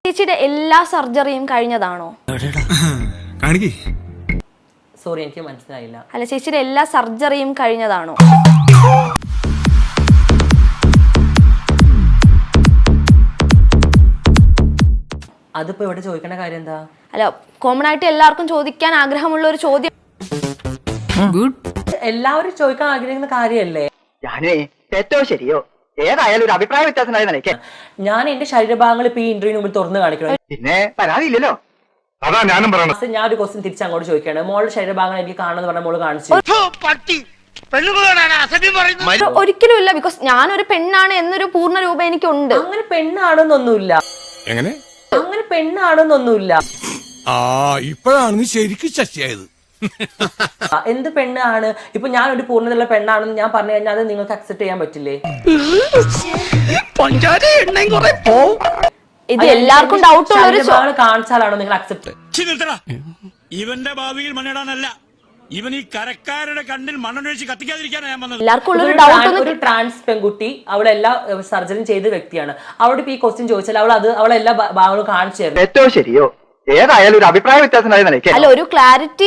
ചേച്ചിയുടെ എല്ലാ സർജറിയും കഴിഞ്ഞതാണോ? സോറി, എനിക്ക് മനസ്സിലായില്ല. അല്ല, ചേച്ചിയുടെ എല്ലാ സർജറിയും കഴിഞ്ഞതാണോ? അതിപ്പോ ഇവിടെ ചോദിക്കേണ്ട കാര്യം എന്താ? അല്ല, കോമൺ ആയിട്ട് എല്ലാവർക്കും ചോദിക്കാൻ ആഗ്രഹമുള്ള ഒരു ചോദ്യം. എല്ലാവരും ചോദിക്കാൻ ആഗ്രഹിക്കുന്ന കാര്യമല്ലേ? തെറ്റോ ശരിയോ ഏതായാലും ഒരു അഭിപ്രായ വ്യത്യാസം. ഞാൻ എന്റെ ശരീരഭാഗങ്ങൾ ഇപ്പൊ ഈ ഇന്റർവ്യൂ മുമ്പിൽ തുറന്നു കാണിക്കണം. പിന്നെ പരാതിയില്ലല്ലോ. അതാ ഞാനും പറയണം. ഞാൻ ഒരു ക്വസ്റ്റ്യൻ തിരിച്ച് അങ്ങോട്ട് ചോദിക്കുകയാണ്. മോളുടെ ശരീരഭാഗങ്ങൾ എനിക്ക് കാണുമെന്ന് പറഞ്ഞ മോള് കാണിച്ചു. ഒരിക്കലും ഇല്ല. ബിക്കോസ് ഞാനൊരു പെണ്ണാണ് എന്നൊരു പൂർണ്ണ രൂപം എനിക്കുണ്ട്. അങ്ങനെ പെണ്ണാണെന്നൊന്നുമില്ല. എങ്ങനെ അങ്ങനെ പെണ്ണാണെന്നൊന്നുമില്ല. ഇപ്പോഴാണ് നീ ശരിക്കും ശശിയായത്. എന്ത് പെണ്ണാണ്? ഇപ്പൊ ഞാൻ ഒരു പൂർണ്ണതയുള്ള പെണ്ണാണെന്ന് ഞാൻ പറഞ്ഞു കഴിഞ്ഞാൽ അത് നിങ്ങൾക്ക് അക്സെപ്റ്റ് ചെയ്യാൻ പറ്റില്ലേ? ഇത് എല്ലാവർക്കും ഡൗട്ട് ഉള്ള ഒരു കാണിച്ചാലാണോ നിങ്ങൾ അക്സെപ്റ്റ്? ഇവന്റെ ഭാവിയിൽ മണ്ണിടാനല്ല, ഇവൻ ഈ കരക്കാരുടെ കണ്ണിൽ മണ്ണൊഴിച്ച് കത്തിക്കാതിരിക്കാനാണ് ഞാൻ വന്നത്. എല്ലാവർക്കും ഉള്ളൊരു ഡൗട്ട്. ഒരു ട്രാൻസ് പെൺകുട്ടി അവളെല്ലാ സർജറിയും ചെയ്ത വ്യക്തിയാണ്. അവളോട് ഇപ്പൊ ഈ ക്വസ്റ്റ്യൻ ചോദിച്ചാൽ അവളെല്ലാ ഭാഗങ്ങളും കാണിച്ചു തരും. തെറ്റോ ശരിയോ ഏതായാലും ഒരു അഭിപ്രായ വ്യത്യാസം. അല്ല, ഒരു ക്ലാരിറ്റി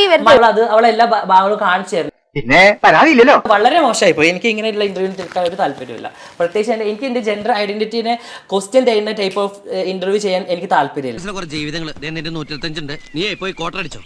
അവളെല്ലാ ഭാഗങ്ങളും കാണിച്ചു തരും. പിന്നെ പരാതിയില്ലല്ലോ. വളരെ മോശമായി പോയി. എനിക്ക് ഇങ്ങനെയുള്ള ഇന്റർവ്യൂ തീർക്കാൻ ഒരു താല്പര്യമില്ല. പ്രത്യേകിച്ച് എനിക്ക് എന്റെ ജെൻഡർ ഐഡന്റിറ്റിനെ ക്വസ്റ്റ്യൻ ചെയ്യുന്ന ടൈപ്പ് ഓഫ് ഇന്റർവ്യൂ ചെയ്യാൻ എനിക്ക് താല്പര്യമില്ല. ജീവിതങ്ങൾ 125 ഉണ്ട്. നീ പോയി കോട്ടടിച്ചോ.